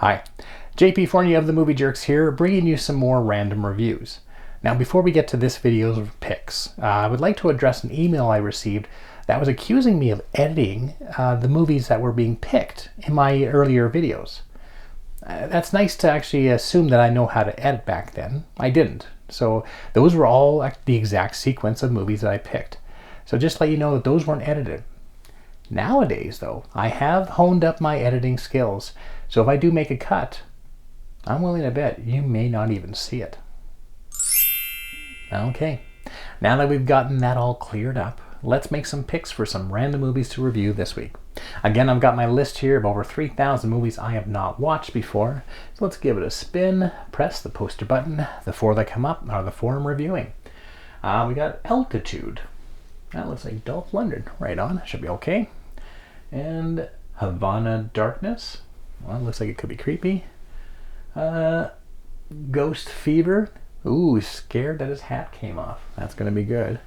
Hi, JP Forney of the Movie Jerks here, bringing you some more random reviews. Now, before we get to this video's picks, I would like to address an email I received that was accusing me of editing the movies that were being picked in my earlier videos. That's nice to actually assume that I know how to edit back then. I didn't. So those were all the exact sequence of movies that I picked. So just let you know that those weren't edited. Nowadays, though, I have honed up my editing skills. So if I do make a cut, I'm willing to bet you may not even see it. Okay, now that we've gotten that all cleared up, let's make some picks for some random movies to review this week. Again, I've got my list here of over 3,000 movies I have not watched before. So let's give it a spin, press the poster button. The four that come up are the four I'm reviewing. We got Altitude. That looks like Dolph Lundgren. Right on, should be okay. And Havana Darkness. Well, it looks like it could be creepy. Ghost Fever. Ooh, scared that his hat came off. That's going to be good.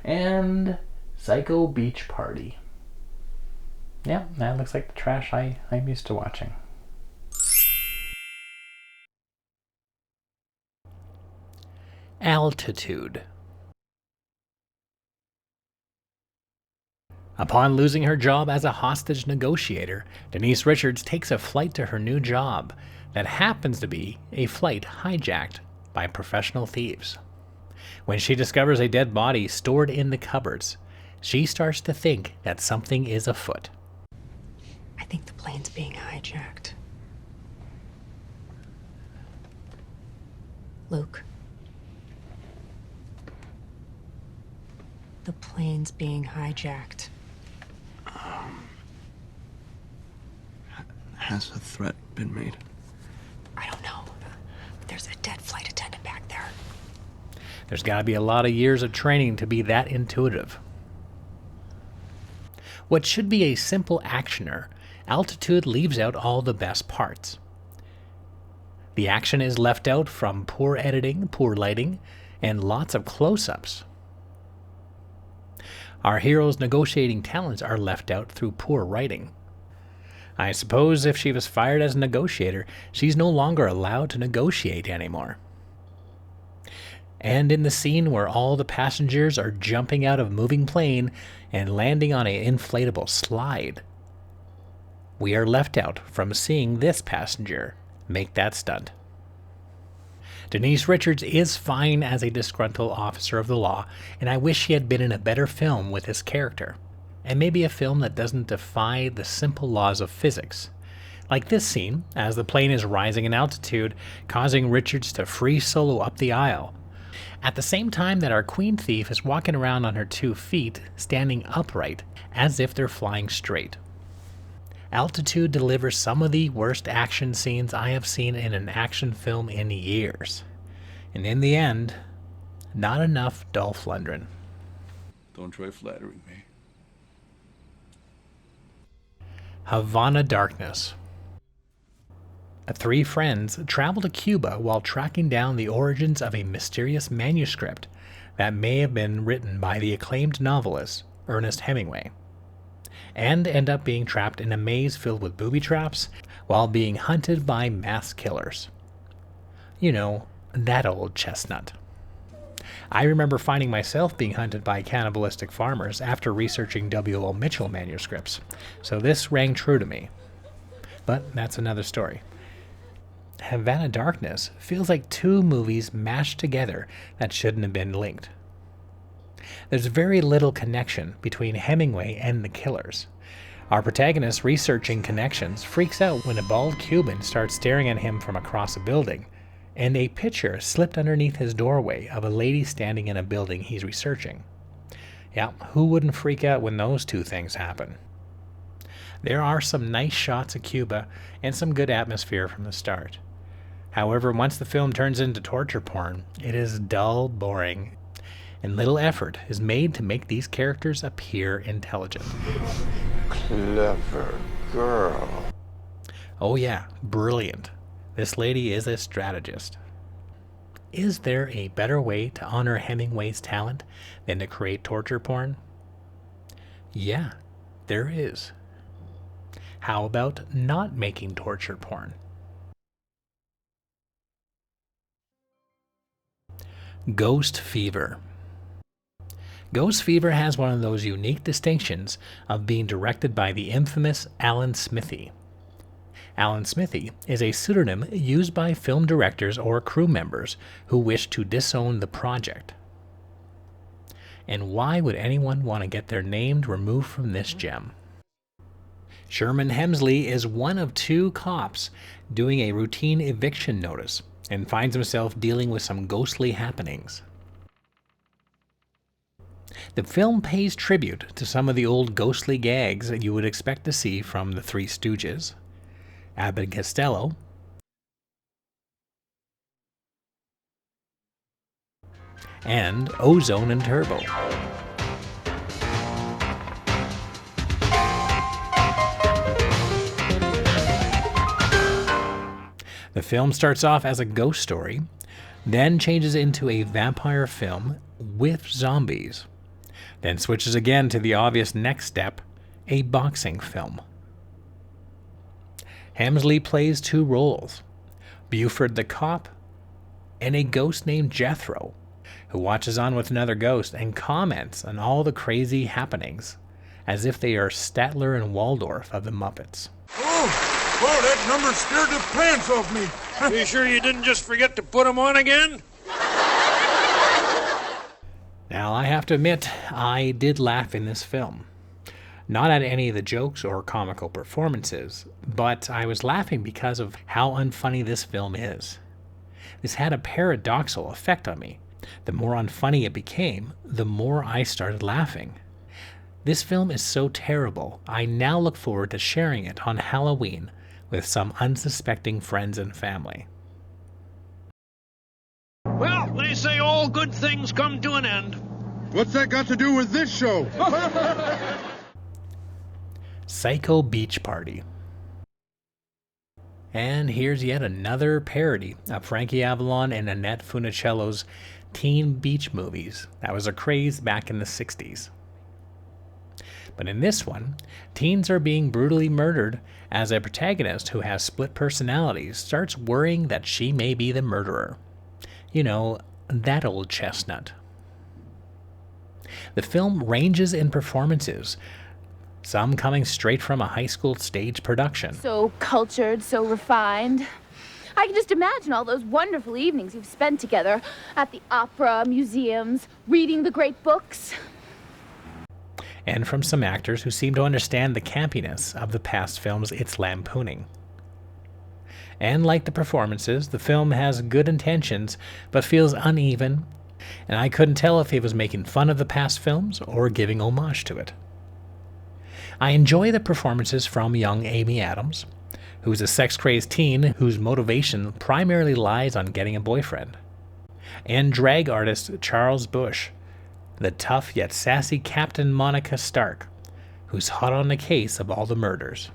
And Psycho Beach Party. Yeah, that looks like the trash I'm used to watching. Altitude. Upon losing her job as a hostage negotiator, Denise Richards takes a flight to her new job that happens to be a flight hijacked by professional thieves. When she discovers a dead body stored in the cupboards, she starts to think that something is afoot. I think the plane's being hijacked. Luke. The plane's being hijacked. Has a threat been made? I don't know. But there's a dead flight attendant back there. There's got to be a lot of years of training to be that intuitive. What should be a simple actioner, Altitude leaves out all the best parts. The action is left out from poor editing, poor lighting, and lots of close-ups. Our hero's negotiating talents are left out through poor writing. I suppose if she was fired as a negotiator, she's no longer allowed to negotiate anymore. And in the scene where all the passengers are jumping out of a moving plane and landing on an inflatable slide, we are left out from seeing this passenger make that stunt. Denise Richards is fine as a disgruntled officer of the law, and I wish she had been in a better film with this character. And maybe a film that doesn't defy the simple laws of physics. Like this scene, as the plane is rising in altitude, causing Richards to free solo up the aisle, at the same time that our queen thief is walking around on her 2 feet, standing upright, as if they're flying straight. Altitude delivers some of the worst action scenes I have seen in an action film in years. And in the end, not enough Dolph Lundgren. Don't try flattering me. Havana Darkness. 3 friends travel to Cuba while tracking down the origins of a mysterious manuscript that may have been written by the acclaimed novelist Ernest Hemingway, and end up being trapped in a maze filled with booby traps while being hunted by mass killers. You know, that old chestnut. I remember finding myself being hunted by cannibalistic farmers after researching W.O. Mitchell manuscripts, so this rang true to me. But that's another story. Havana Darkness feels like 2 movies mashed together that shouldn't have been linked. There's very little connection between Hemingway and the killers. Our protagonist, researching connections, freaks out when a bald Cuban starts staring at him from across a building, and a picture slipped underneath his doorway of a lady standing in a building he's researching. Yeah, who wouldn't freak out when those 2 things happen? There are some nice shots of Cuba and some good atmosphere from the start. However, once the film turns into torture porn, it is dull, boring, and little effort is made to make these characters appear intelligent. Clever girl. Oh yeah, brilliant. This lady is a strategist. Is there a better way to honor Hemingway's talent than to create torture porn? Yeah, there is. How about not making torture porn? Ghost Fever. Ghost Fever has one of those unique distinctions of being directed by the infamous Alan Smithee. Alan Smithee is a pseudonym used by film directors or crew members who wish to disown the project. And why would anyone want to get their name removed from this gem? Sherman Hemsley is one of two cops doing a routine eviction notice and finds himself dealing with some ghostly happenings. The film pays tribute to some of the old ghostly gags that you would expect to see from the Three Stooges, Abbott and Costello, and Ozone and Turbo. The film starts off as a ghost story, then changes into a vampire film with zombies, then switches again to the obvious next step, a boxing film. Hemsley plays two roles, Buford the cop and a ghost named Jethro, who watches on with another ghost and comments on all the crazy happenings, as if they are Statler and Waldorf of the Muppets. Oh, that number scared the pants off me. Are you sure you didn't just forget to put them on again? Now, I have to admit, I did laugh in this film. Not at any of the jokes or comical performances, but I was laughing because of how unfunny this film is. This had a paradoxical effect on me. The more unfunny it became, the more I started laughing. This film is so terrible, I now look forward to sharing it on Halloween with some unsuspecting friends and family. Well, they say all good things come to an end. What's that got to do with this show? Psycho Beach Party. And here's yet another parody of Frankie Avalon and Annette Funicello's teen beach movies that was a craze back in the 60s. But in this one, teens are being brutally murdered as a protagonist who has split personalities starts worrying that she may be the murderer. You know, that old chestnut. The film ranges in performances, some coming straight from a high school stage production. So cultured, so refined. I can just imagine all those wonderful evenings you've spent together at the opera, museums, reading the great books. And from some actors who seem to understand the campiness of the past films it's lampooning. And like the performances, the film has good intentions, but feels uneven, and I couldn't tell if he was making fun of the past films or giving homage to it. I enjoy the performances from young Amy Adams, who's a sex-crazed teen whose motivation primarily lies on getting a boyfriend, and drag artist Charles Busch, the tough yet sassy Captain Monica Stark, who's hot on the case of all the murders.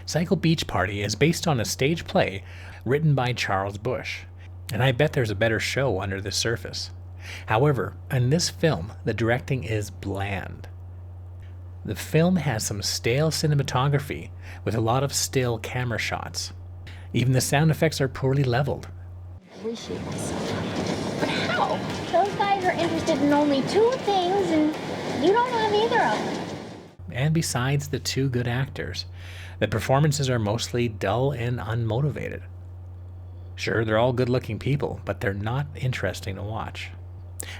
Psycho Beach Party is based on a stage play written by Charles Busch, and I bet there's a better show under the surface. However, in this film, the directing is bland. The film has some stale cinematography with a lot of still camera shots. Even the sound effects are poorly leveled. Appreciate myself. But how? Those guys are interested in only two things, and you don't have either of them. And besides the two good actors, the performances are mostly dull and unmotivated. Sure, they're all good-looking people, but they're not interesting to watch.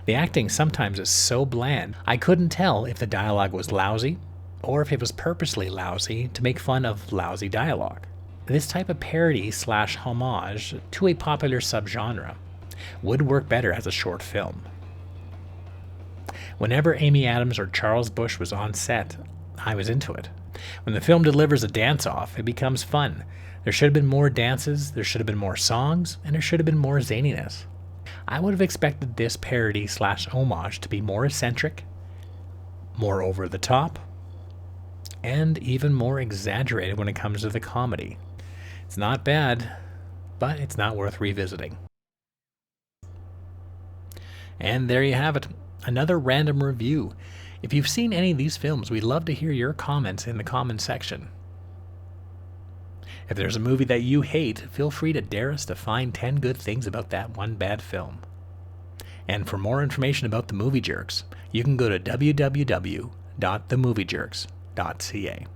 The acting sometimes is so bland, I couldn't tell if the dialogue was lousy, or if it was purposely lousy to make fun of lousy dialogue. This type of parody/homage to a popular subgenre would work better as a short film. Whenever Amy Adams or Charles Busch was on set, I was into it. When the film delivers a dance-off, it becomes fun. There should have been more dances, there should have been more songs, and there should have been more zaniness. I would have expected this parody/homage to be more eccentric, more over the top, and even more exaggerated when it comes to the comedy. It's not bad, but it's not worth revisiting. And there you have it, another random review. If you've seen any of these films, we'd love to hear your comments in the comments section. If there's a movie that you hate, feel free to dare us to find 10 good things about that one bad film. And for more information about the Movie Jerks, you can go to www.themoviejerks.ca.